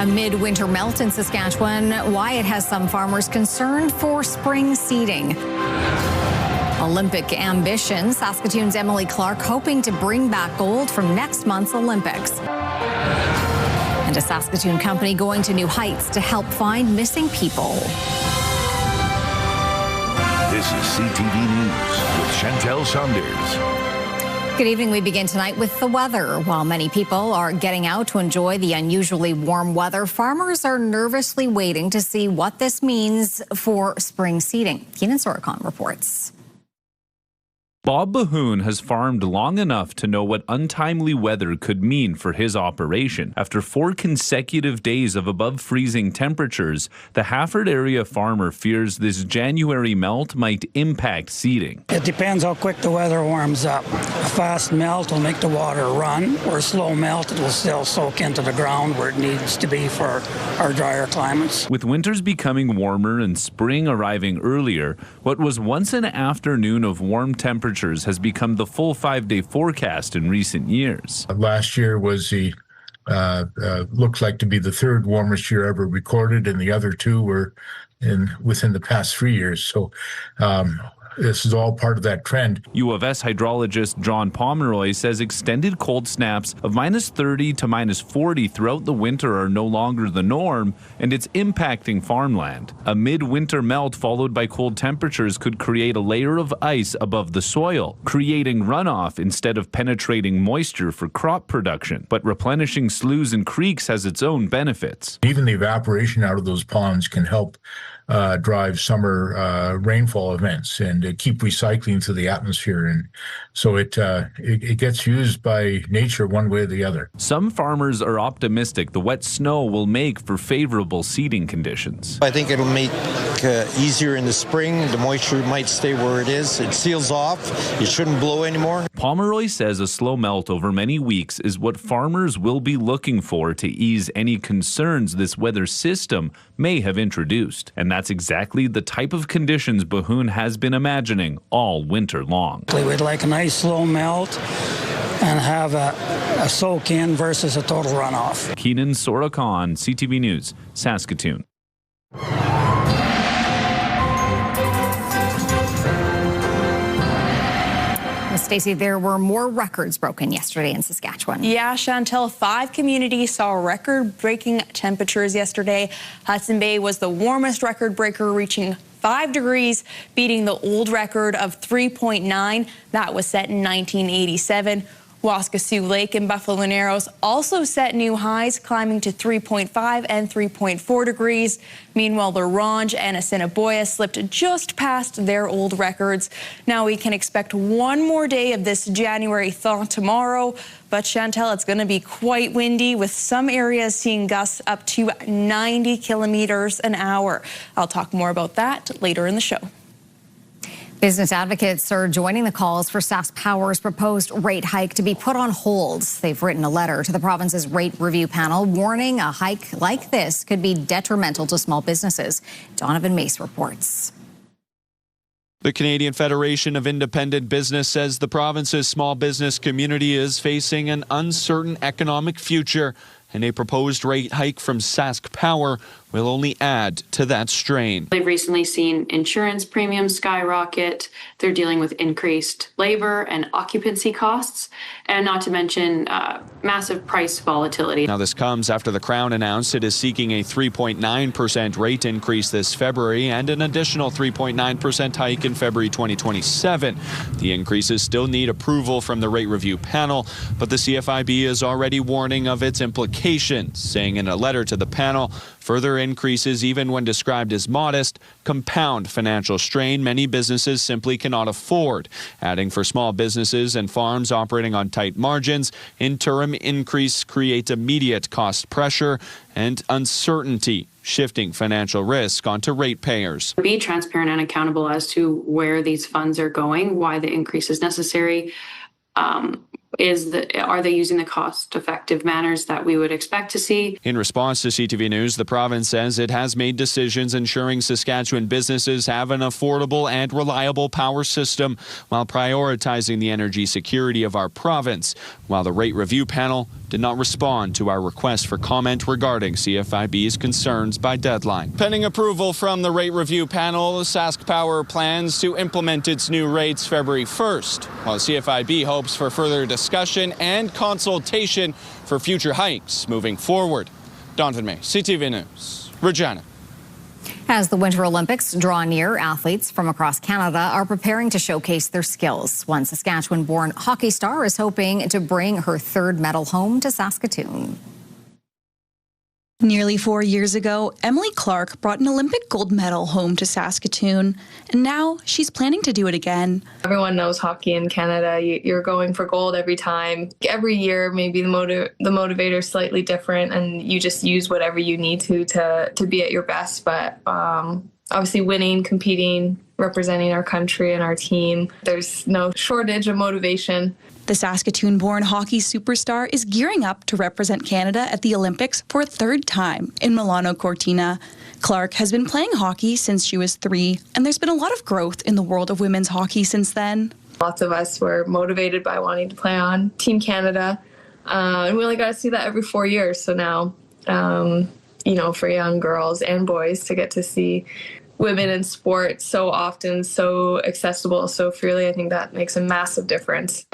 A midwinter melt in Saskatchewan, why it has some farmers concerned for spring seeding. Olympic ambition, Saskatoon's Emily Clark hoping to bring back gold from next month's Olympics. And a Saskatoon company going to new heights to help find missing people. This is CTV News with Chantel Saunders. Good evening. We begin tonight with the weather. While many people are getting out to enjoy the unusually warm weather, farmers are nervously waiting to see what this means for spring seeding. Keenan Sorokon reports. Bob Bahoon has farmed long enough to know what untimely weather could mean for his operation. After 4 consecutive days of above freezing temperatures, the Hafford area farmer fears this January melt might impact seeding. It depends how quick the weather warms up. A fast melt will make the water run, or a slow melt it will still soak into the ground where it needs to be for our drier climates. With winters becoming warmer and spring arriving earlier, what was once an afternoon of warm temperatures has become the full 5-day forecast in recent years. Last year was looks like to be the 3rd warmest year ever recorded, and the other 2 were within the past 3 years. So this is all part of that trend. U of S hydrologist John Pomeroy says extended cold snaps of -30 to -40 throughout the winter are no longer the norm, and it's impacting farmland. A midwinter melt followed by cold temperatures could create a layer of ice above the soil, creating runoff instead of penetrating moisture for crop production. But replenishing sloughs and creeks has its own benefits. Even the evaporation out of those ponds can help drive summer rainfall events and keep recycling through the atmosphere, and so it gets used by nature one way or the other. Some farmers are optimistic the wet snow will make for favorable seeding conditions. I think it'll make easier in the spring. The moisture might stay where it is. It seals off. It shouldn't blow anymore. Pomeroy says a slow melt over many weeks is what farmers will be looking for to ease any concerns this weather system may have introduced. And that's exactly the type of conditions Bahoon has been imagining all winter long. We'd like a nice slow melt and have a soak in versus a total runoff. Keenan Sorokon, CTV News, Saskatoon. Stacey, there were more records broken yesterday in Saskatchewan. Yeah, Chantel, 5 communities saw record-breaking temperatures yesterday. Hudson Bay was the warmest record breaker, reaching 5 degrees, beating the old record of 3.9. That was set in 1987. Waskesiu Lake in Buffalo Narrows also set new highs, climbing to 3.5 and 3.4 degrees. Meanwhile, La Ronge and Assiniboia slipped just past their old records. Now we can expect one more day of this January thaw tomorrow. But Chantel, it's going to be quite windy, with some areas seeing gusts up to 90 kilometers an hour. I'll talk more about that later in the show. Business advocates are joining the calls for SaskPower's proposed rate hike to be put on hold. They've written a letter to the province's rate review panel warning a hike like this could be detrimental to small businesses. Donovan Mace reports. The Canadian Federation of Independent Business says the province's small business community is facing an uncertain economic future, and a proposed rate hike from SaskPower will only add to that strain. They've recently seen insurance premiums skyrocket. They're dealing with increased labor and occupancy costs, and not to mention massive price volatility. Now, this comes after the Crown announced it is seeking a 3.9% rate increase this February and an additional 3.9% hike in February 2027. The increases still need approval from the rate review panel, but the CFIB is already warning of its implications, saying in a letter to the panel, further increases, even when described as modest, compound financial strain many businesses simply cannot afford. Adding, for small businesses and farms operating on tight margins, interim increase creates immediate cost pressure and uncertainty, shifting financial risk onto ratepayers. Be transparent and accountable as to where these funds are going, why the increase is necessary. Are they using the cost-effective manners that we would expect to see? In response to CTV News, the province says it has made decisions ensuring Saskatchewan businesses have an affordable and reliable power system while prioritizing the energy security of our province, while the rate review panel did not respond to our request for comment regarding CFIB's concerns by deadline. Pending approval from the rate review panel, Sask Power plans to implement its new rates February 1st, while CFIB hopes for further discussion and consultation for future hikes moving forward. Donovan May, CTV News, Regina. As the Winter Olympics draw near, athletes from across Canada are preparing to showcase their skills. One Saskatchewan-born hockey star is hoping to bring her third medal home to Saskatoon. Nearly 4 years ago, Emily Clark brought an Olympic gold medal home to Saskatoon, and now she's planning to do it again. Everyone knows hockey in Canada. You're going for gold every time. Every year, maybe the motivator is slightly different, and you just use whatever you need to be at your best. But obviously winning, competing, representing our country and our team, there's no shortage of motivation. The Saskatoon-born hockey superstar is gearing up to represent Canada at the Olympics for a third time in Milano Cortina. Clark has been playing hockey since she was 3, and there's been a lot of growth in the world of women's hockey since then. Lots of us were motivated by wanting to play on Team Canada, and we only got to see that every 4 years. So now, for young girls and boys to get to see women in sport so often, so accessible, so freely, I think that makes a massive difference.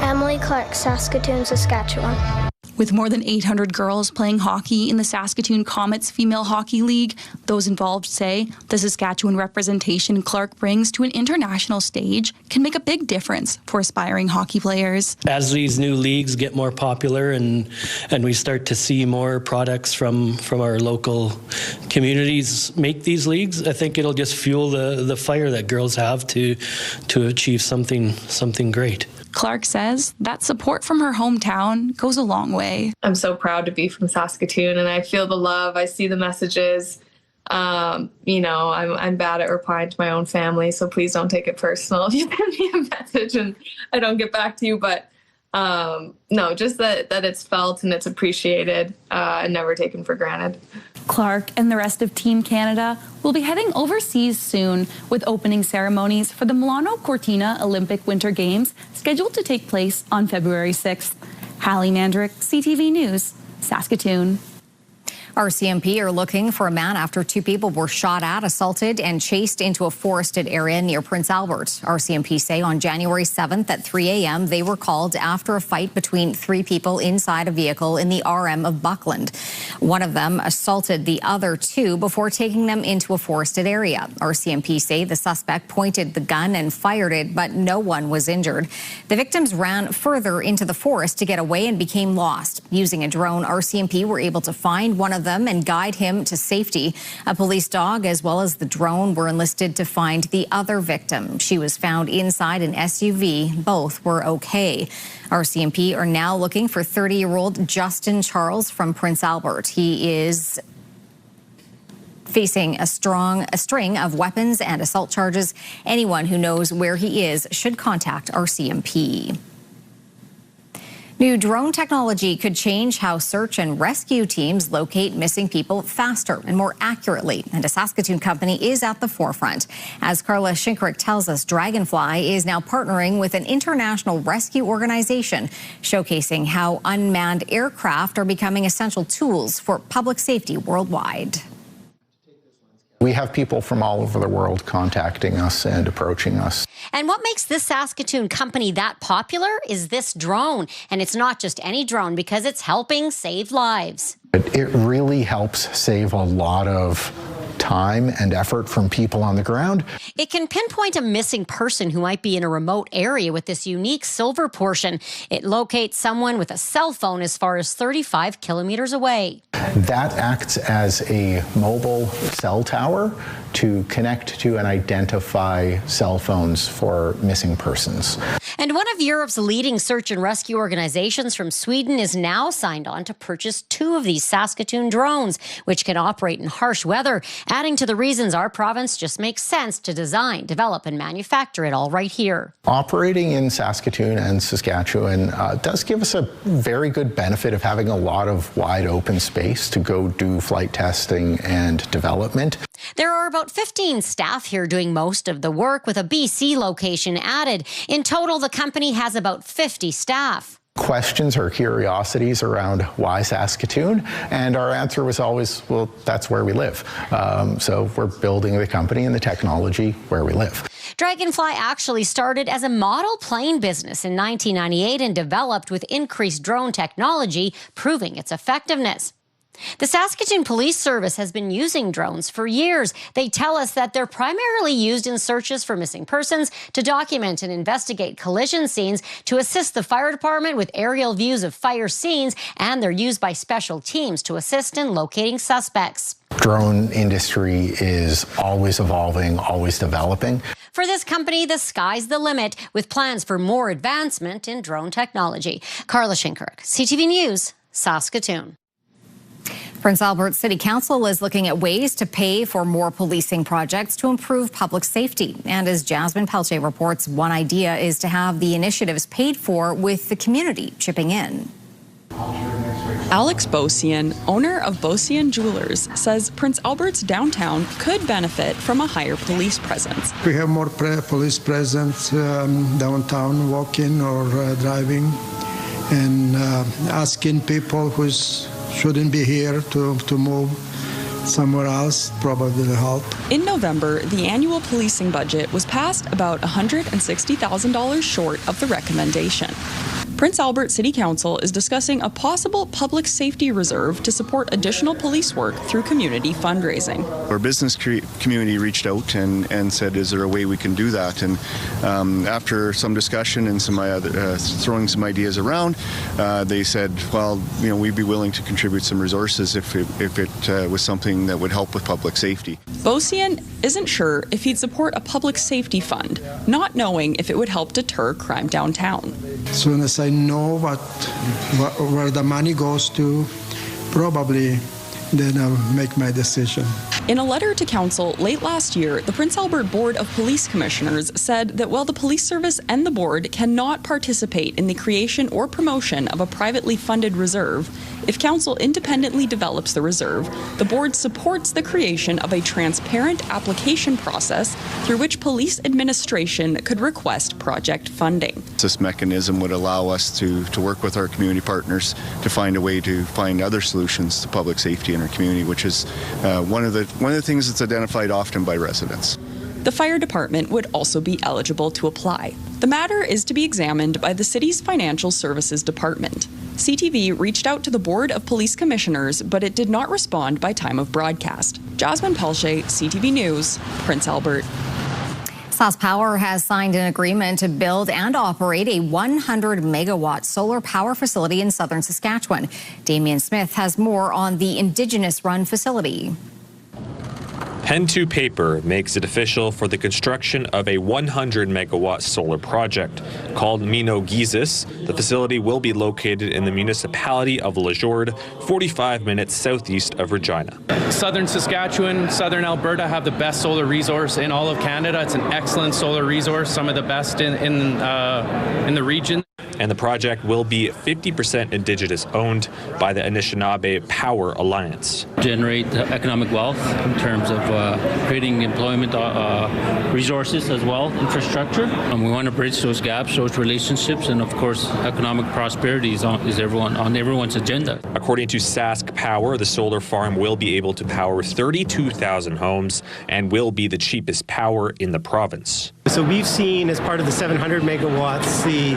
Emily Clark, Saskatoon, Saskatchewan. With more than 800 girls playing hockey in the Saskatoon Comets Female Hockey League, those involved say the Saskatchewan representation Clark brings to an international stage can make a big difference for aspiring hockey players. As these new leagues get more popular and we start to see more products from our local communities make these leagues, I think it'll just fuel the fire that girls have to achieve something great. Clark says that support from her hometown goes a long way. I'm so proud to be from Saskatoon, and I feel the love. I see the messages. I'm bad at replying to my own family, so please don't take it personal if you send me a message and I don't get back to you. But no, just that it's felt and it's appreciated and never taken for granted. Clark and the rest of Team Canada will be heading overseas soon with opening ceremonies for the Milano Cortina Olympic Winter Games scheduled to take place on February 6th. Hallie Mandrick, CTV News, Saskatoon. RCMP are looking for a man after 2 people were shot at, assaulted, and chased into a forested area near Prince Albert. RCMP say on January 7th at 3 a.m. they were called after a fight between 3 people inside a vehicle in the RM of Buckland. One of them assaulted the other 2 before taking them into a forested area. RCMP say the suspect pointed the gun and fired it, but no one was injured. The victims ran further into the forest to get away and became lost. Using a drone, RCMP were able to find one of them and guide him to safety. A police dog as well as the drone were enlisted to find the other victim. She was found inside an SUV. Both were okay. RCMP are now looking for 30-year-old Justin Charles from Prince Albert. He is facing a string of weapons and assault charges. Anyone who knows where he is should contact RCMP. New drone technology could change how search and rescue teams locate missing people faster and more accurately, and a Saskatoon company is at the forefront. As Carla Shinkrick tells us, Dragonfly is now partnering with an international rescue organization, showcasing how unmanned aircraft are becoming essential tools for public safety worldwide. We have people from all over the world contacting us and approaching us. And what makes this Saskatoon company that popular is this drone. And it's not just any drone, because it's helping save lives. It really helps save a lot of time and effort from people on the ground. It can pinpoint a missing person who might be in a remote area with this unique silver portion. It locates someone with a cell phone as far as 35 kilometers away. That acts as a mobile cell tower to connect to and identify cell phones for missing persons. And one of Europe's leading search and rescue organizations from Sweden is now signed on to purchase 2 of these Saskatoon drones, which can operate in harsh weather, adding to the reasons our province just makes sense to design, develop, and manufacture it all right here. Operating in Saskatoon and Saskatchewan does give us a very good benefit of having a lot of wide open space to go do flight testing and development. There are about 15 staff here doing most of the work, with a BC location added. In total, the company has about 50 staff. Questions or curiosities around why Saskatoon, and our answer was always, well, that's where we live. So we're building the company and the technology where we live. Dragonfly actually started as a model plane business in 1998 and developed with increased drone technology, proving its effectiveness. The Saskatoon Police Service has been using drones for years. They tell us that they're primarily used in searches for missing persons, to document and investigate collision scenes, to assist the fire department with aerial views of fire scenes, and they're used by special teams to assist in locating suspects. Drone industry is always evolving, always developing. For this company, the sky's the limit, with plans for more advancement in drone technology. Carla Shinkaruk, CTV News, Saskatoon. Prince Albert City Council is looking at ways to pay for more policing projects to improve public safety. And as Jasmine Pelche reports, one idea is to have the initiatives paid for with the community chipping in. Alex Bosian, owner of Bosian Jewelers, says Prince Albert's downtown could benefit from a higher police presence. We have more police presence downtown, walking or driving, and asking people who shouldn't be here to move somewhere else probably will help. In November, the annual policing budget was passed about $160,000 short of the recommendation. Prince Albert City Council is discussing a possible public safety reserve to support additional police work through community fundraising. Our business community reached out and said, is there a way we can do that? And after some discussion and some throwing some ideas around, they said, well, we'd be willing to contribute some resources if it was something that would help with public safety. Bosian isn't sure if he'd support a public safety fund, not knowing if it would help deter crime downtown. As soon as I know where the money goes to, probably then I'll make my decision. In a letter to council late last year, the Prince Albert Board of Police Commissioners said that while the police service and the board cannot participate in the creation or promotion of a privately funded reserve, if council independently develops the reserve, the board supports the creation of a transparent application process through which police administration could request project funding. This mechanism would allow us to work with our community partners to find a way to find other solutions to public safety in our community, which is one of the things that's identified often by residents. The fire department would also be eligible to apply. The matter is to be examined by the city's Financial Services Department. CTV reached out to the Board of Police Commissioners, but it did not respond by time of broadcast. Jasmine Pelche, CTV News, Prince Albert. SaskPower has signed an agreement to build and operate a 100-megawatt solar power facility in southern Saskatchewan. Damien Smith has more on the Indigenous-run facility. Pen to paper makes it official for the construction of a 100-megawatt solar project. Called Mino-Gizis, the facility will be located in the municipality of La Jourde, 45 minutes southeast of Regina. Southern Saskatchewan, southern Alberta have the best solar resource in all of Canada. It's an excellent solar resource, some of the best in the region. And the project will be 50% Indigenous owned by the Anishinaabe Power Alliance. Generate economic wealth in terms of creating employment resources as well, infrastructure. We want to bridge those gaps, those relationships, and of course, economic prosperity is on everyone's agenda. According to SaskPower, the solar farm will be able to power 32,000 homes and will be the cheapest power in the province. So we've seen, as part of the 700 megawatts, the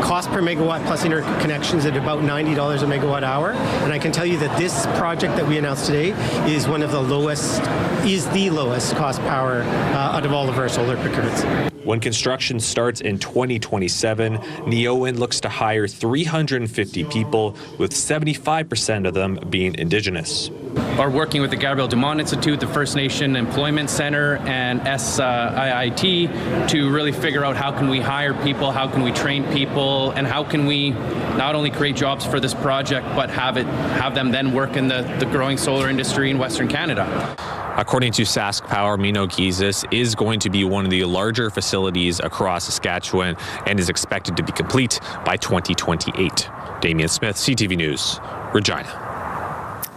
cost per megawatt plus interconnections at about $90 a megawatt hour. And I can tell you that this project that we announced today is the lowest cost power out of all of our solar procurements. When construction starts in 2027, Neoen looks to hire 350 people, with 75% of them being Indigenous. Are working with the Gabriel Dumont Institute, the First Nation Employment Center, and SIIT to really figure out how can we hire people, how can we train people, and how can we not only create jobs for this project, but have them then work in the growing solar industry in Western Canada. According to SaskPower, Mino-Gizis is going to be one of the larger facilities across Saskatchewan and is expected to be complete by 2028. Damien Smith, CTV News, Regina.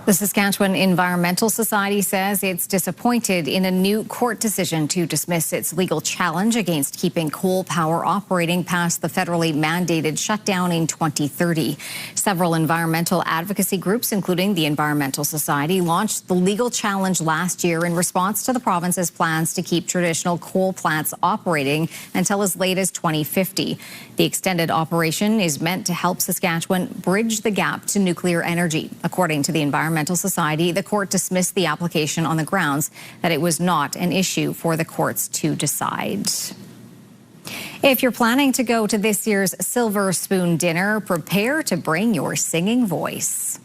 The Saskatchewan Environmental Society says it's disappointed in a new court decision to dismiss its legal challenge against keeping coal power operating past the federally mandated shutdown in 2030. Several environmental advocacy groups, including the Environmental Society, launched the legal challenge last year in response to the province's plans to keep traditional coal plants operating until as late as 2050. The extended operation is meant to help Saskatchewan bridge the gap to nuclear energy. According to the Environmental Society, the court dismissed the application on the grounds that it was not an issue for the courts to decide. If you're planning to go to this year's Silver Spoon dinner, prepare to bring your singing voice.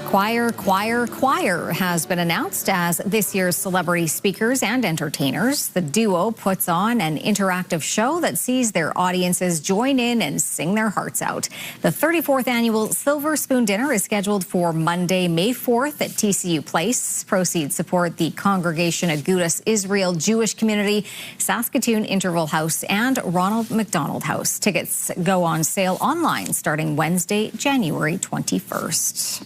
Choir, Choir, Choir has been announced as this year's celebrity speakers and entertainers. The duo puts on an interactive show that sees their audiences join in and sing their hearts out. The 34th annual Silver Spoon Dinner is scheduled for Monday, May 4th at TCU Place. Proceeds support the Congregation Agudas Israel Jewish Community, Saskatoon Interval House, and Ronald McDonald House. Tickets go on sale online starting Wednesday, January 21st.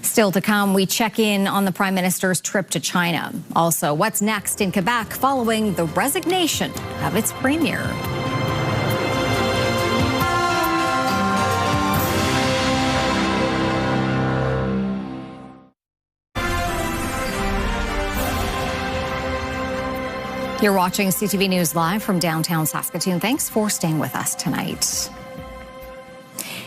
Still to come, we check in on the Prime Minister's trip to China. Also, what's next in Quebec following the resignation of its premier. You're watching CTV News Live from downtown Saskatoon. Thanks for staying with us tonight.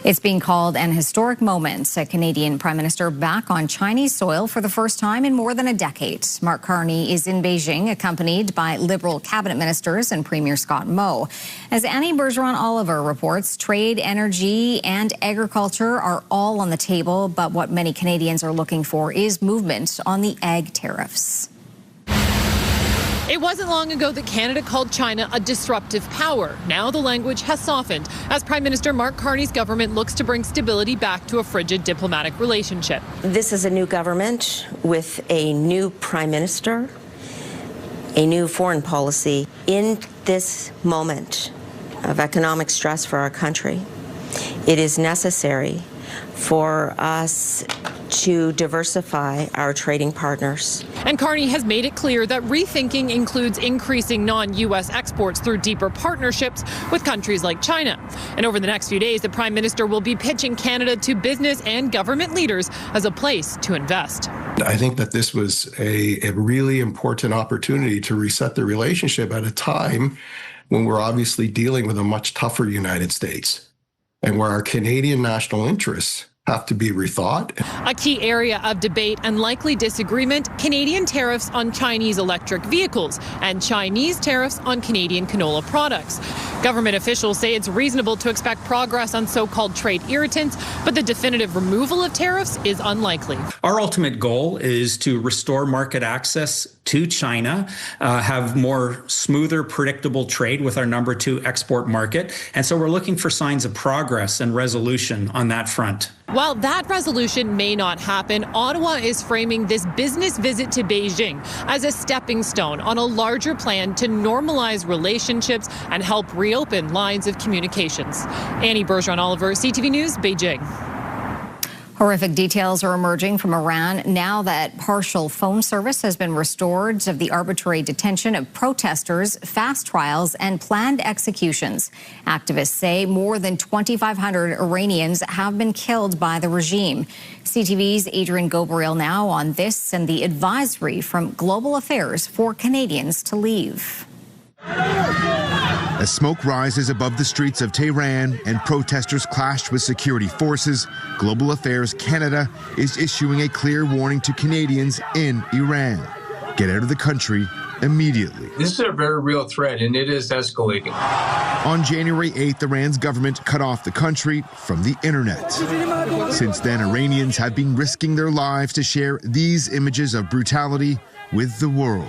It's being called an historic moment. A Canadian Prime Minister back on Chinese soil for the first time in more than a decade. Mark Carney is in Beijing, accompanied by Liberal cabinet ministers and Premier Scott Moe. As Annie Bergeron-Oliver reports, trade, energy, and agriculture are all on the table, but what many Canadians are looking for is movement on the ag tariffs. It wasn't long ago that Canada called China a disruptive power. Now the language has softened as Prime Minister Mark Carney's government looks to bring stability back to a frigid diplomatic relationship. This is a new government with a new Prime Minister, a new foreign policy. In this moment of economic stress for our country, it is necessary for us to diversify our trading partners. And Carney has made it clear that rethinking includes increasing non-U.S. exports through deeper partnerships with countries like China. And over the next few days, the Prime Minister will be pitching Canada to business and government leaders as a place to invest. I think that this was a really important opportunity to reset the relationship at a time when we're obviously dealing with a much tougher United States and where our Canadian national interests have to be rethought. A key area of debate and likely disagreement, Canadian tariffs on Chinese electric vehicles and Chinese tariffs on Canadian canola products. Government officials say it's reasonable to expect progress on so-called trade irritants, but the definitive removal of tariffs is unlikely. Our ultimate goal is to restore market access to China, have more smoother, predictable trade with our number 2 export market. And so we're looking for signs of progress and resolution on that front. While that resolution may not happen, Ottawa is framing this business visit to Beijing as a stepping stone on a larger plan to normalize relationships and help reopen lines of communications. Annie Bergeron-Oliver, CTV News, Beijing. Horrific details are emerging from Iran now that partial phone service has been restored of the arbitrary detention of protesters, fast trials, and planned executions. Activists say more than 2,500 Iranians have been killed by the regime. CTV's Adrian Gobriel now on this and the advisory from Global Affairs for Canadians to leave. As smoke rises above the streets of Tehran and protesters clashed with security forces, Global Affairs Canada is issuing a clear warning to Canadians in Iran. Get out of the country immediately. This is a very real threat, and it is escalating. On January 8th, Iran's government cut off the country from the internet. Since then, Iranians have been risking their lives to share these images of brutality with the world.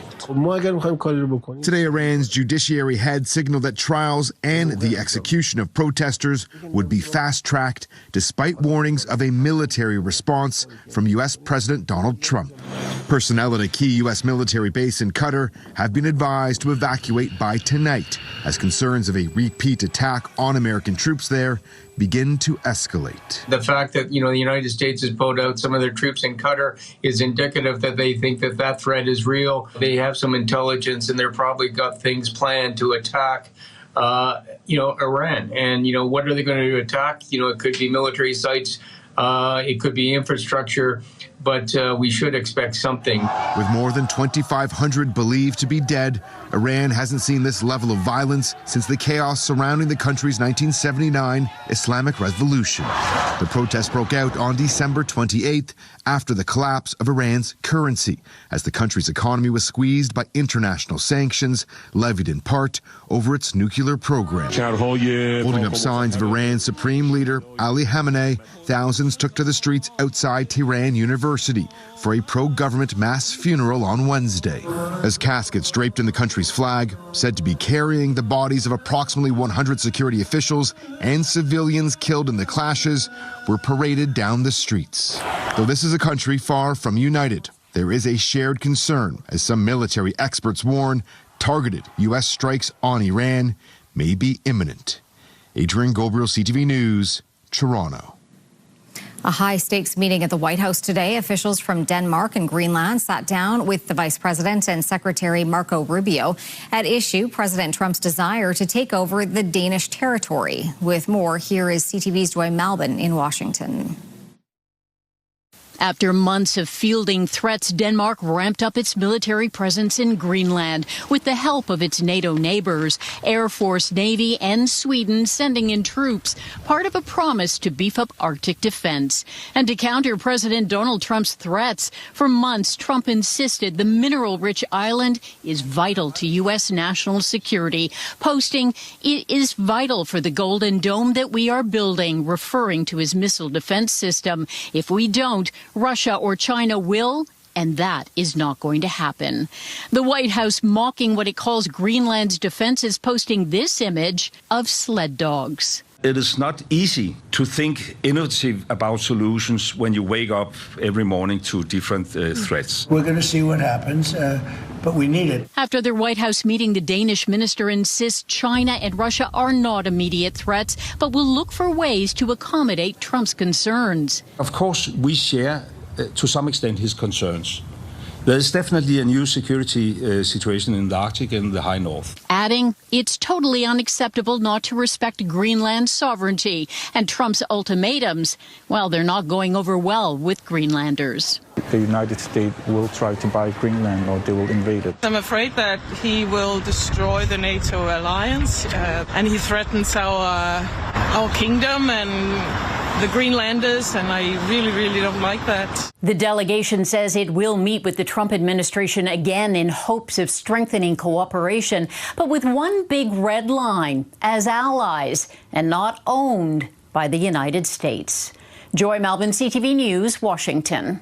Today, Iran's judiciary head signaled that trials and the execution of protesters would be fast-tracked despite warnings of a military response from U.S. President Donald Trump. Personnel at a key U.S. military base in Qatar have been advised to evacuate by tonight as concerns of a repeat attack on American troops there begin to escalate. The fact that, the United States has pulled out some of their troops in Qatar is indicative that they think that that threat is real. They have some intelligence and they're probably got things planned to attack, Iran. And, what are they going to attack? It could be military sites. It could be infrastructure. But we should expect something. With more than 2,500 believed to be dead, Iran hasn't seen this level of violence since the chaos surrounding the country's 1979 Islamic Revolution. The protest broke out on December 28th after the collapse of Iran's currency, as the country's economy was squeezed by international sanctions levied in part over its nuclear program. Holding up signs of Iran's supreme leader, Ali Khamenei, thousands took to the streets outside Tehran University for a pro-government mass funeral on Wednesday, as caskets draped in the country's flag, said to be carrying the bodies of approximately 100 security officials and civilians killed in the clashes, were paraded down the streets. Though this is a country far from united, there is a shared concern, as some military experts warn targeted U.S. strikes on Iran may be imminent. Adrian Gobriel, CTV News, Toronto. A high-stakes meeting at the White House today. Officials from Denmark and Greenland sat down with the Vice President and Secretary Marco Rubio. At issue, President Trump's desire to take over the Danish territory. With more, here is CTV's Joy Malbon in Washington. After months of fielding threats, Denmark ramped up its military presence in Greenland with the help of its NATO neighbors, Air Force, Navy, and Sweden sending in troops, part of a promise to beef up Arctic defense. And to counter President Donald Trump's threats, for months Trump insisted the mineral-rich island is vital to U.S. national security, posting, "It is vital for the Golden Dome that we are building," referring to his missile defense system. If we don't, Russia or China will, and that is not going to happen. The White House mocking what it calls Greenland's defenses, posting this image of sled dogs. It is not easy to think innovative about solutions when you wake up every morning to different threats. We're going to see what happens, but we need it. After their White House meeting, the Danish minister insists China and Russia are not immediate threats, but will look for ways to accommodate Trump's concerns. Of course, we share, to some extent, his concerns. There is definitely a new security situation in the Arctic and the high north. Adding, it's totally unacceptable not to respect Greenland's sovereignty. And Trump's ultimatums, well, they're not going over well with Greenlanders. The United States will try to buy Greenland or they will invade it. I'm afraid that he will destroy the NATO alliance and he threatens our kingdom and the Greenlanders, and I really, really don't like that. The delegation says it will meet with the Trump administration again in hopes of strengthening cooperation, but with one big red line: as allies and not owned by the United States. Joy Malbon, CTV News, Washington.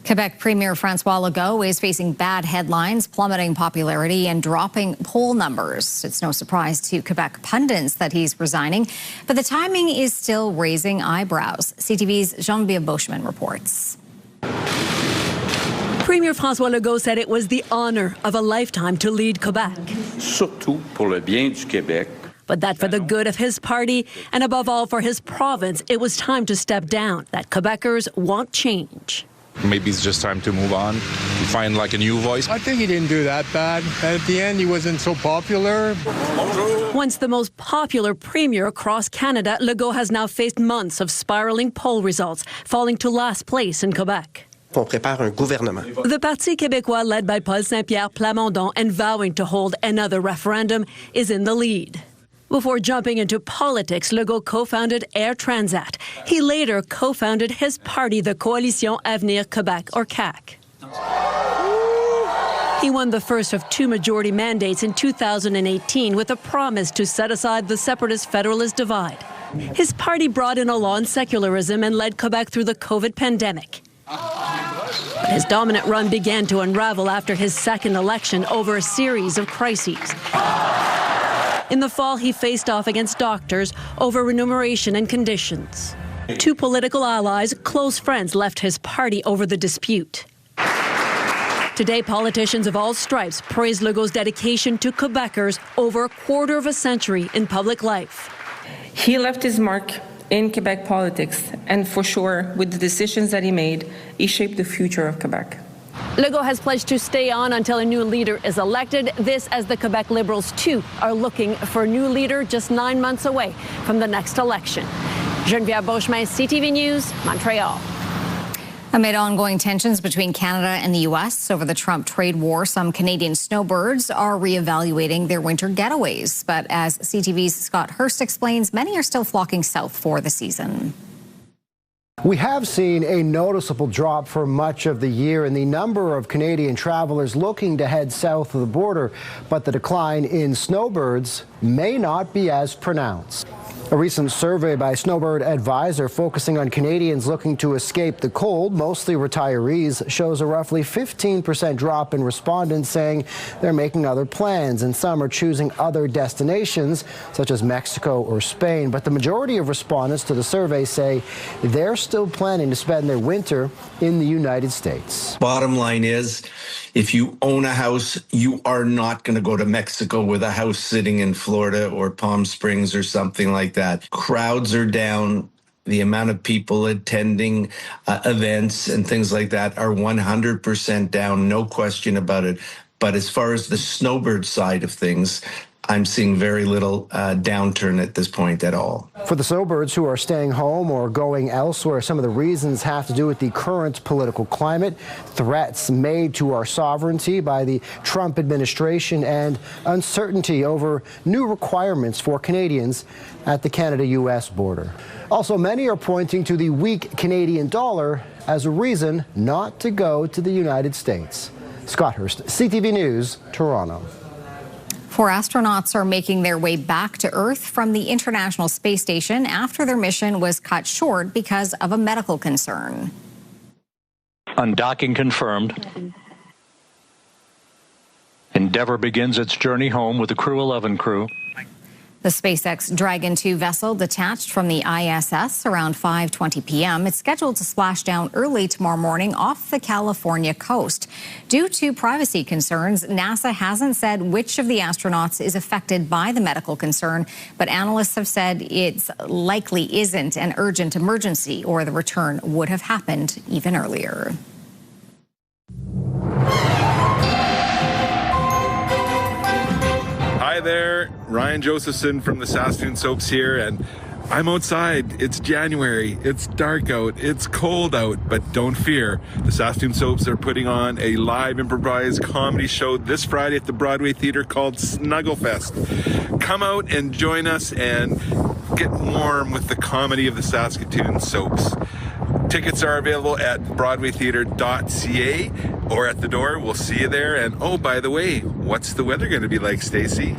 Quebec Premier François Legault is facing bad headlines, plummeting popularity and dropping poll numbers. It's no surprise to Quebec pundits that he's resigning, but the timing is still raising eyebrows. CTV's Geneviève Beauchemin reports. Premier François Legault said it was the honor of a lifetime to lead Quebec. Surtout pour le bien du Québec. But that for the good of his party and above all for his province, it was time to step down, that Quebecers want change. Maybe it's just time to move on, find like a new voice. I think he didn't do that bad. At the end, he wasn't so popular. Once the most popular premier across Canada, Legault has now faced months of spiraling poll results, falling to last place in Quebec. On prépare un gouvernement. The Parti québécois, led by Paul Saint-Pierre Plamondon and vowing to hold another referendum, is in the lead. Before jumping into politics, Legault co-founded Air Transat. He later co-founded his party, the Coalition Avenir Québec, or CAQ. He won the first of two majority mandates in 2018 with a promise to set aside the separatist-federalist divide. His party brought in a law on secularism and led Quebec through the COVID pandemic. His dominant run began to unravel after his second election over a series of crises. In the fall, he faced off against doctors over remuneration and conditions. Two political allies, close friends, left his party over the dispute. Today, politicians of all stripes praise Legault's dedication to Quebecers over a quarter of a century in public life. He left his mark in Quebec politics, and for sure, with the decisions that he made, he shaped the future of Quebec. Legault has pledged to stay on until a new leader is elected. This as the Quebec Liberals, too, are looking for a new leader just 9 months away from the next election. Geneviève Beauchemin, CTV News, Montreal. Amid ongoing tensions between Canada and the U.S. over the Trump trade war, some Canadian snowbirds are reevaluating their winter getaways. But as CTV's Scott Hurst explains, many are still flocking south for the season. We have seen a noticeable drop for much of the year in the number of Canadian travelers looking to head south of the border, but the decline in snowbirds may not be as pronounced. A recent survey by Snowbird Advisor focusing on Canadians looking to escape the cold, mostly retirees, shows a roughly 15% drop in respondents saying they're making other plans, and some are choosing other destinations, such as Mexico or Spain. But the majority of respondents to the survey say they're still planning to spend their winter in the United States. Bottom line is, if you own a house, you are not going to go to Mexico with a house sitting in Florida or Palm Springs or something like that. Crowds are down. The amount of people attending events and things like that are 100% down, no question about it. But as far as the snowbird side of things, I'm seeing very little downturn at this point at all. For the snowbirds who are staying home or going elsewhere, some of the reasons have to do with the current political climate, threats made to our sovereignty by the Trump administration, and uncertainty over new requirements for Canadians at the Canada-U.S. border. Also, many are pointing to the weak Canadian dollar as a reason not to go to the United States. Scott Hurst, CTV News, Toronto. 4 astronauts are making their way back to Earth from the International Space Station after their mission was cut short because of a medical concern. Undocking confirmed. Endeavour begins its journey home with the Crew 11 crew. The SpaceX Dragon 2 vessel detached from the ISS around 5:20 p.m. It's scheduled to splash down early tomorrow morning off the California coast. Due to privacy concerns, NASA hasn't said which of the astronauts is affected by the medical concern, but analysts have said it likely isn't an urgent emergency, or the return would have happened even earlier. Hi there, Ryan Josephson from the Saskatoon Soaps here, and I'm outside. It's January, it's dark out, it's cold out, but don't fear. The Saskatoon Soaps are putting on a live improvised comedy show this Friday at the Broadway Theatre called Snugglefest. Come out and join us and get warm with the comedy of the Saskatoon Soaps. Tickets are available at broadwaytheatre.ca or at the door. We'll see you there. And oh, by the way, what's the weather going to be like, Stacey?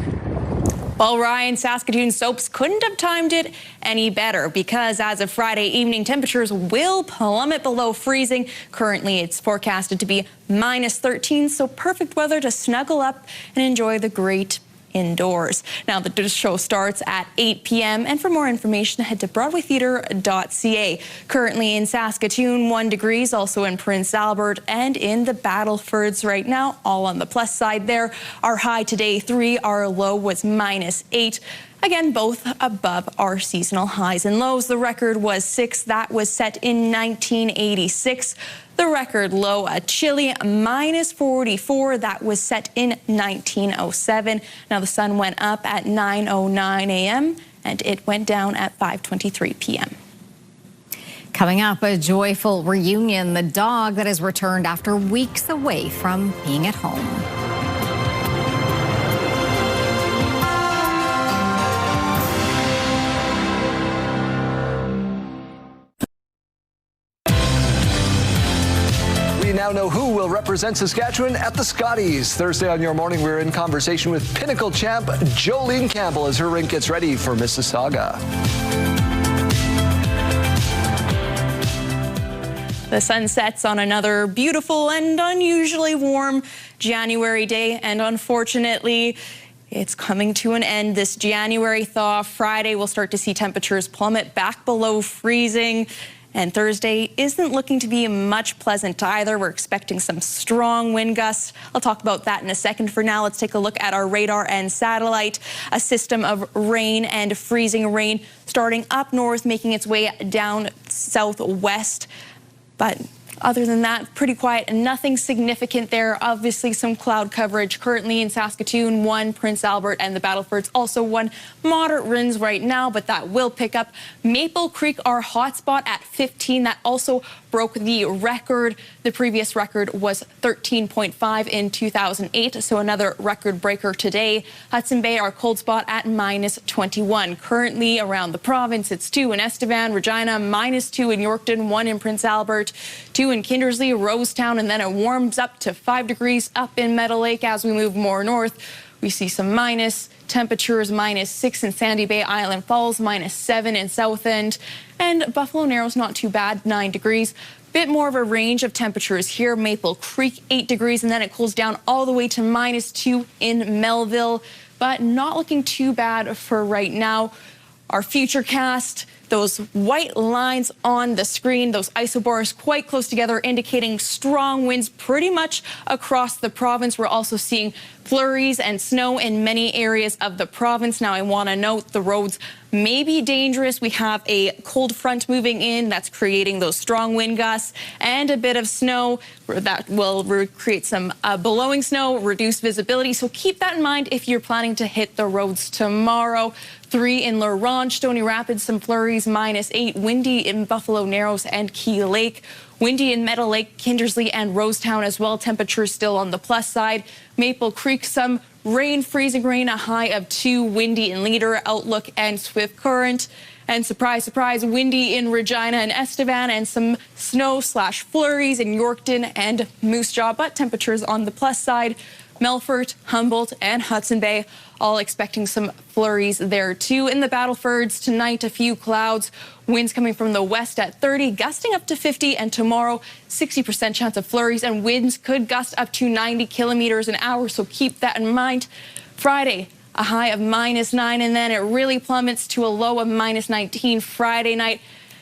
Well, Ryan, Saskatoon Soaps couldn't have timed it any better, because as of Friday evening, temperatures will plummet below freezing. Currently, it's forecasted to be -13, so perfect weather to snuggle up and enjoy the great indoors. Now, the show starts at 8 p.m. and for more information, head to broadwaytheatre.ca. Currently in Saskatoon, 1 degrees, also in Prince Albert and in the Battlefords right now, all on the plus side there. Our high today, 3, our low was -8. Again, both above our seasonal highs and lows. The record was 6. That was set in 1986. The record low, a chilly -44. That was set in 1907. Now, the sun went up at 9:09 a.m. and it went down at 5:23 p.m. Coming up, a joyful reunion. The dog that has returned after weeks away from being at home. We now know who will represent Saskatchewan at the Scotties. Thursday on Your Morning, we're in conversation with Pinnacle champ Jolene Campbell as her rink gets ready for Mississauga. The sun sets on another beautiful and unusually warm January day, and unfortunately, it's coming to an end. This January thaw. Friday, we'll start to see temperatures plummet back below freezing. And Thursday isn't looking to be much pleasant either. We're expecting some strong wind gusts. I'll talk about that in a second. For now, let's take a look at our radar and satellite. A system of rain and freezing rain starting up north, making its way down southwest. But other than that, pretty quiet and nothing significant there. Obviously, some cloud coverage currently in Saskatoon, 1, Prince Albert and the Battlefords, also 1. Moderate winds right now, but that will pick up. Maple Creek, our hotspot at 15. That also broke the record. The previous record was 13.5 in 2008, so another record breaker today. Hudson Bay, our cold spot at -21. Currently around the province, it's 2 in Estevan, Regina, -2 in Yorkton, 1 in Prince Albert, 2 in Kindersley, Rosetown, and then it warms up to 5 degrees up in Meadow Lake as we move more north. We see some minus temperatures, -6 in Sandy Bay, Island Falls, -7 in South End, and Buffalo Narrows not too bad, 9 degrees. Bit more of a range of temperatures here. Maple Creek, 8 degrees, and then it cools down all the way to -2 in Melville, but not looking too bad for right now. Our futurecast, those white lines on the screen, those isobars quite close together, indicating strong winds pretty much across the province. We're also seeing flurries and snow in many areas of the province. Now, I want to note the roads may be dangerous. We have a cold front moving in that's creating those strong wind gusts and a bit of snow that will create some blowing snow, reduce visibility. So keep that in mind if you're planning to hit the roads tomorrow. 3 in La Ronge, Stony Rapids, some flurries, -8. Windy in Buffalo Narrows and Key Lake. Windy in Meadow Lake, Kindersley, and Rosetown as well. Temperatures still on the plus side. Maple Creek, some rain, freezing rain, a high of 2. Windy in Leader, Outlook, and Swift Current. And surprise, surprise, windy in Regina and Estevan, and some snow/flurries in Yorkton and Moose Jaw. But temperatures on the plus side. Melfort, Humboldt, and Hudson Bay, all expecting some flurries there too. In the Battlefords tonight, a few clouds, winds coming from the west at 30, gusting up to 50, and tomorrow 60% chance of flurries, and winds could gust up to 90 kilometers an hour, so keep that in mind. Friday, a high of -9, and then it really plummets to a low of -19 Friday night.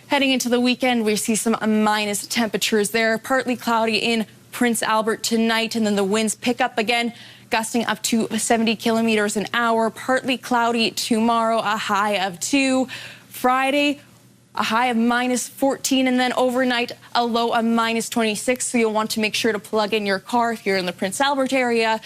Heading into the weekend, we see some minus temperatures there, partly cloudy in Prince Albert tonight, and then the winds pick up again, gusting up to 70 kilometers an hour. Partly cloudy tomorrow, a high of 2. Friday, a high of -14, and then overnight a low of -26. So you'll want to make sure to plug in your car if you're in the Prince Albert area.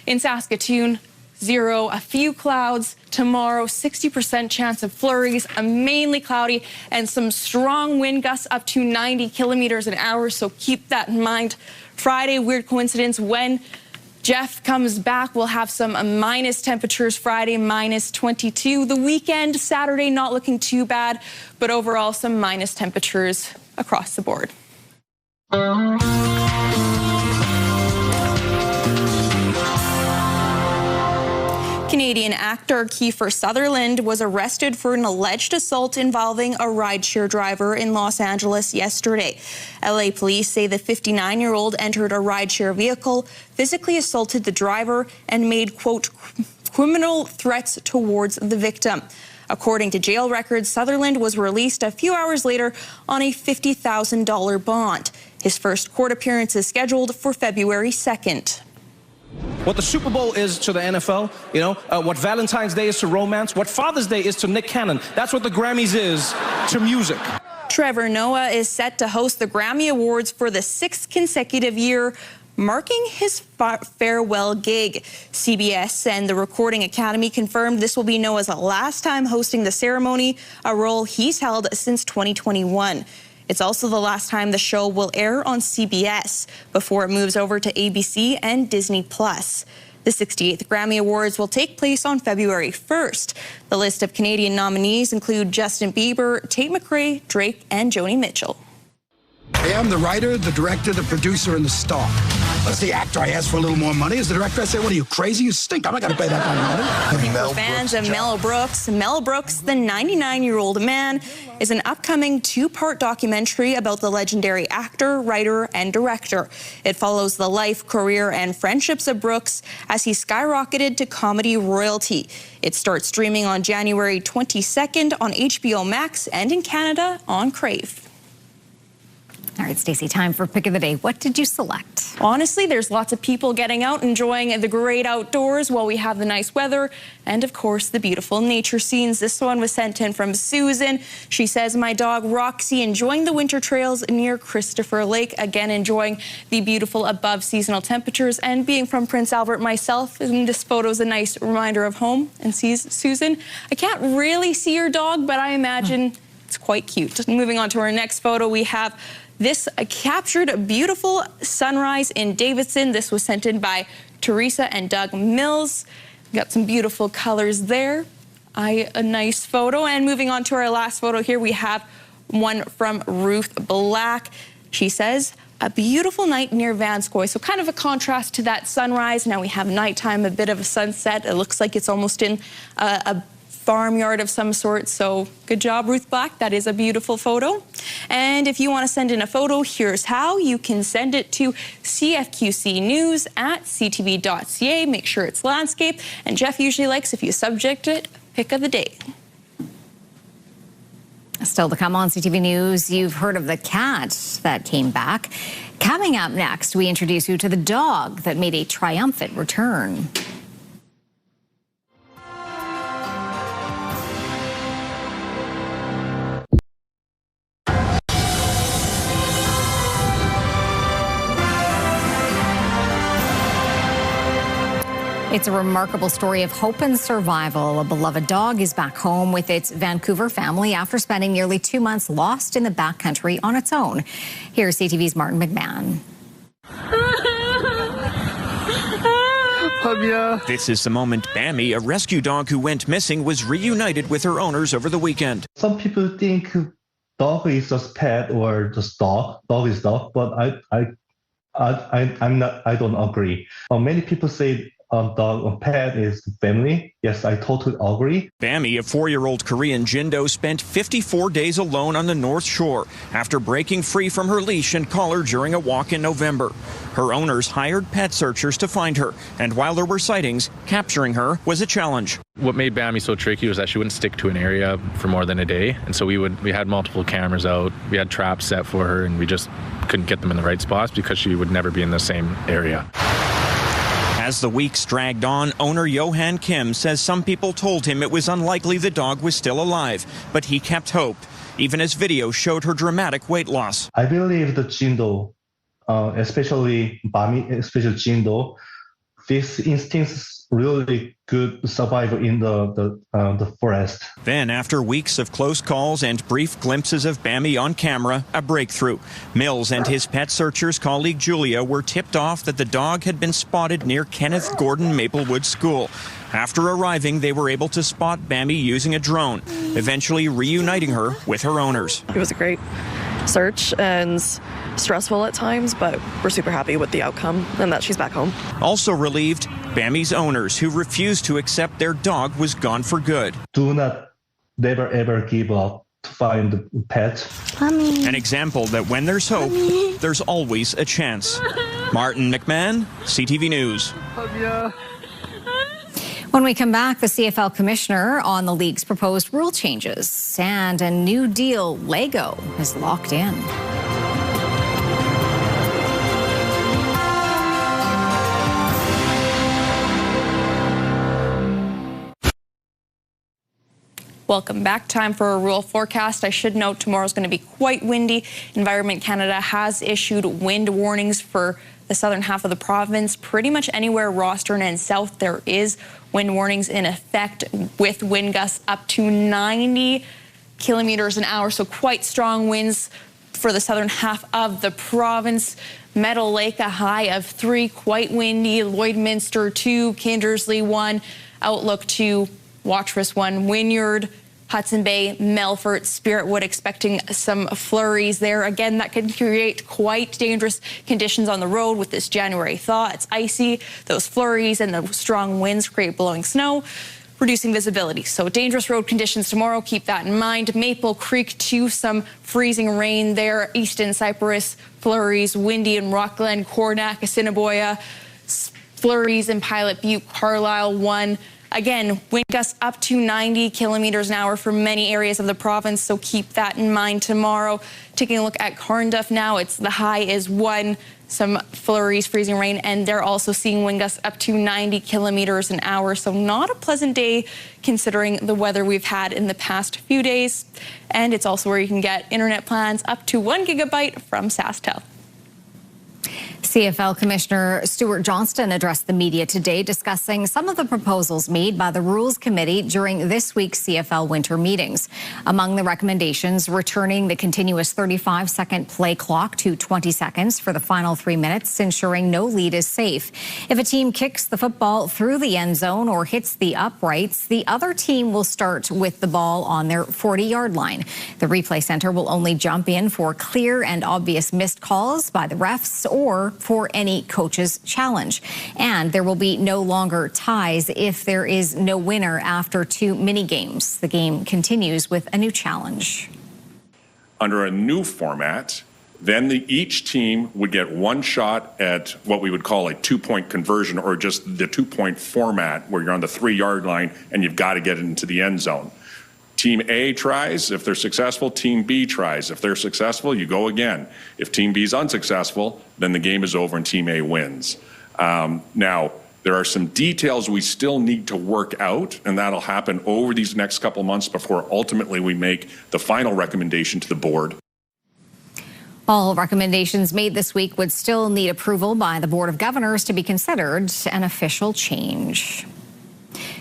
In Saskatoon, 0, a few clouds. Tomorrow, 60% chance of flurries, mainly cloudy, and some strong wind gusts up to 90 kilometers an hour. So keep that in mind. Friday, weird coincidence, when Jeff comes back, we'll have some minus temperatures Friday, -22. The weekend, Saturday, not looking too bad, but overall some minus temperatures across the board. Canadian actor Kiefer Sutherland was arrested for an alleged assault involving a rideshare driver in Los Angeles yesterday. LA police say the 59-year-old entered a rideshare vehicle, physically assaulted the driver, and made, quote, criminal threats towards the victim. According to jail records, Sutherland was released a few hours later on a $50,000 bond. His first court appearance is scheduled for February 2nd. What the Super Bowl is to the NFL, what Valentine's Day is to romance, what Father's Day is to Nick Cannon. That's what the Grammys is to music. Trevor Noah is set to host the Grammy Awards for the 6th consecutive year, marking his farewell gig. CBS and the Recording Academy confirmed this will be Noah's last time hosting the ceremony, a role he's held since 2021. It's also the last time the show will air on CBS before it moves over to ABC and Disney+. The 68th Grammy Awards will take place on February 1st. The list of Canadian nominees include Justin Bieber, Tate McRae, Drake, and Joni Mitchell. I am the writer, the director, the producer, and the star. As the actor, I asked for a little more money. As the director, I said, what are you, crazy? You stink. I'm not going to pay that kind of money. For fans of Mel Brooks, the 99-year-old man, is an upcoming two-part documentary about the legendary actor, writer, and director. It follows the life, career, and friendships of Brooks as he skyrocketed to comedy royalty. It starts streaming on January 22nd on HBO Max and in Canada on Crave. All right, Stacey, time for Pick of the Day. What did you select? Honestly, there's lots of people getting out, enjoying the great outdoors while we have the nice weather and, of course, the beautiful nature scenes. This one was sent in from Susan. She says, my dog Roxy enjoying the winter trails near Christopher Lake. Again, enjoying the beautiful above seasonal temperatures. And being from Prince Albert myself, this photo is a nice reminder of home. And Susan, I can't really see your dog, but I imagine it's quite cute. Moving on to our next photo, we have this captured a beautiful sunrise in Davidson. This was sent in by Teresa and Doug Mills. Got some beautiful colors there. A nice photo. And moving on to our last photo here, we have one from Ruth Black. She says, a beautiful night near Vanscoy. So kind of a contrast to that sunrise. Now we have nighttime, a bit of a sunset. It looks like it's almost in a farmyard of some sort. So good job, Ruth Black. That is a beautiful photo. And if you want to send in a photo, here's how. You can send it to cfqcnews@ctv.ca. Make sure it's landscape. And Jeff usually likes if you subject it, Pick of the Day. Still to come on CTV News, you've heard of the cat that came back. Coming up next, we introduce you to the dog that made a triumphant return. It's a remarkable story of hope and survival. A beloved dog is back home with its Vancouver family after spending nearly 2 months lost in the backcountry on its own. Here's CTV's Martin McMahon. This is the moment Bammy, a rescue dog who went missing, was reunited with her owners over the weekend. Some people think dog is just pet or just dog. Dog is dog, but I'm not. I don't agree. Many people say dog or pet is family. Yes, I totally agree. Bammy, a 4-year-old Korean Jindo, spent 54 days alone on the North Shore after breaking free from her leash and collar during a walk in November. Her owners hired pet searchers to find her, and while there were sightings, capturing her was a challenge. What made Bammy so tricky was that she wouldn't stick to an area for more than a day, and so we had multiple cameras out, we had traps set for her, and we just couldn't get them in the right spots because she would never be in the same area. As the weeks dragged on, owner Johan Kim says some people told him it was unlikely the dog was still alive, but he kept hope, even as video showed her dramatic weight loss. I believe the Jindo, especially Bammy, especially Jindo, this instincts really good survival in the forest. Then, after weeks of close calls and brief glimpses of Bammy on camera, a breakthrough. Mills and his pet searchers colleague Julia were tipped off that the dog had been spotted near Kenneth Gordon Maplewood School. After arriving, they were able to spot Bammy using a drone, eventually reuniting her with her owners. It was a great search and stressful at times, but we're super happy with the outcome and that she's back home. Also relieved, Bammy's owners, who refused to accept their dog was gone for good. Do not never ever give up to find the pet. Mommy. An example that when there's hope, there's always a chance. Martin McMahon, CTV News. When we come back, the CFL commissioner on the league's proposed rule changes and a new deal Lego is locked in. Welcome back. Time for a rural forecast. I should note tomorrow's going to be quite windy. Environment Canada has issued wind warnings for the southern half of the province. Pretty much anywhere Rostern and south there is wind warnings in effect with wind gusts up to 90 kilometers an hour. So quite strong winds for the southern half of the province. Meadow Lake a high of 3, quite windy. Lloydminster 2, Kindersley 1, Outlook 2, Watrous 1, Wynyard Hudson Bay, Melfort, Spiritwood expecting some flurries there. Again, that can create quite dangerous conditions on the road with this January thaw. It's icy. Those flurries and the strong winds create blowing snow, reducing visibility. So dangerous road conditions tomorrow. Keep that in mind. Maple Creek too, some freezing rain there. Easton, Cypress, flurries, windy in Rockland, Cornack, Assiniboia, flurries in Pilot Butte, Carlisle 1. Again, wind gusts up to 90 kilometers an hour for many areas of the province, so keep that in mind tomorrow. Taking a look at Carnduff now, the high is 1. Some flurries, freezing rain, and they're also seeing wind gusts up to 90 kilometers an hour. So not a pleasant day considering the weather we've had in the past few days. And it's also where you can get internet plans up to 1 gigabyte from SaskTel. CFL Commissioner Stuart Johnston addressed the media today discussing some of the proposals made by the Rules Committee during this week's CFL winter meetings. Among the recommendations, returning the continuous 35-second play clock to 20 seconds for the final 3 minutes, ensuring no lead is safe. If a team kicks the football through the end zone or hits the uprights, the other team will start with the ball on their 40-yard line. The replay center will only jump in for clear and obvious missed calls by the refs or for any coach's challenge. And there will be no longer ties if there is no winner after 2 mini games. The game continues with a new challenge. Under a new format, then each team would get one shot at what we would call a 2-point conversion, or just the 2-point format where you're on the 3-yard line and you've got to get it into the end zone. Team A tries. If they're successful, Team B tries. If they're successful, you go again. If Team B is unsuccessful, then the game is over and Team A wins. Now, there are some details we still need to work out, and that'll happen over these next couple months before ultimately we make the final recommendation to the board. All recommendations made this week would still need approval by the Board of Governors to be considered an official change.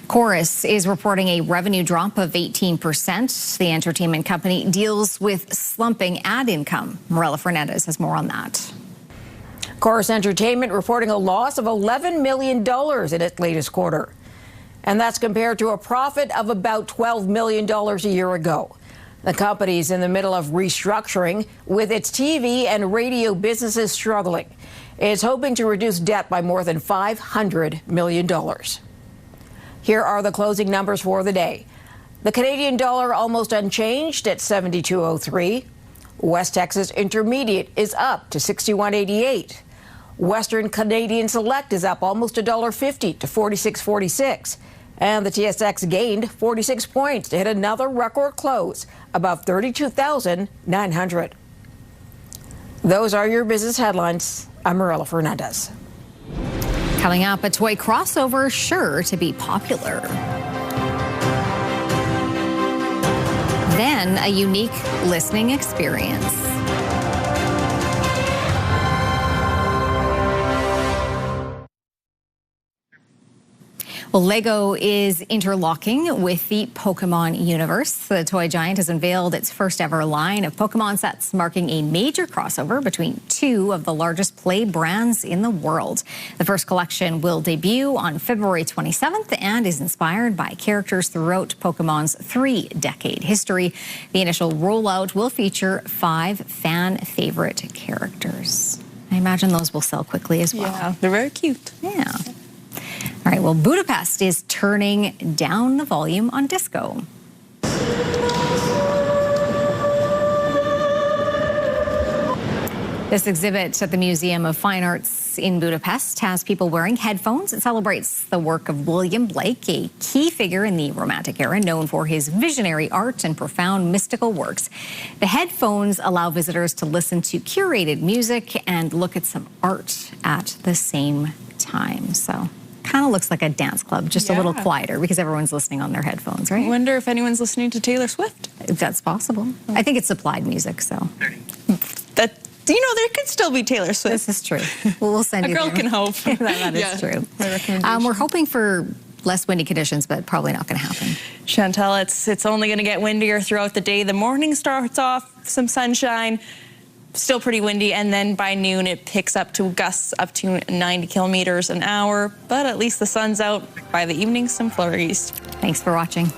Chorus is reporting a revenue drop of 18%. The entertainment company deals with slumping ad income. Morella Fernandez has more on that. Chorus Entertainment reporting a loss of $11 million in its latest quarter. And that's compared to a profit of about $12 million a year ago. The company's in the middle of restructuring, with its TV and radio businesses struggling. It's hoping to reduce debt by more than $500 million. Here are the closing numbers for the day. The Canadian dollar almost unchanged at 72.03. West Texas Intermediate is up to 61.88. Western Canadian Select is up almost $1.50 to 46.46. And the TSX gained 46 points to hit another record close, above 32,900. Those are your business headlines. I'm Morella Fernandez. Coming up, a toy crossover sure to be popular. Then a unique listening experience. Well, Lego is interlocking with the Pokemon universe. The toy giant has unveiled its first ever line of Pokemon sets, marking a major crossover between 2 of the largest play brands in the world. The first collection will debut on February 27th and is inspired by characters throughout Pokemon's 3-decade history. The initial rollout will feature 5 fan favorite characters. I imagine those will sell quickly as well. Yeah, they're very cute. Yeah. All right, well, Budapest is turning down the volume on disco. This exhibit at the Museum of Fine Arts in Budapest has people wearing headphones. It celebrates the work of William Blake, a key figure in the Romantic era, known for his visionary art and profound mystical works. The headphones allow visitors to listen to curated music and look at some art at the same time. So kind of looks like a dance club, just a little quieter because everyone's listening on their headphones, right? I wonder if anyone's listening to Taylor Swift. That's possible. I think it's supplied music, so. That, you know, there could still be Taylor Swift. This is true. Well, we'll send you a girl there. can hope. That is true. We're hoping for less windy conditions, but probably not going to happen. Chantel, it's only going to get windier throughout the day. The morning starts off some sunshine. Still pretty windy, and then by noon it picks up to gusts up to 90 kilometers an hour, but at least the sun's out. By the evening, some flurries. Thanks for watching.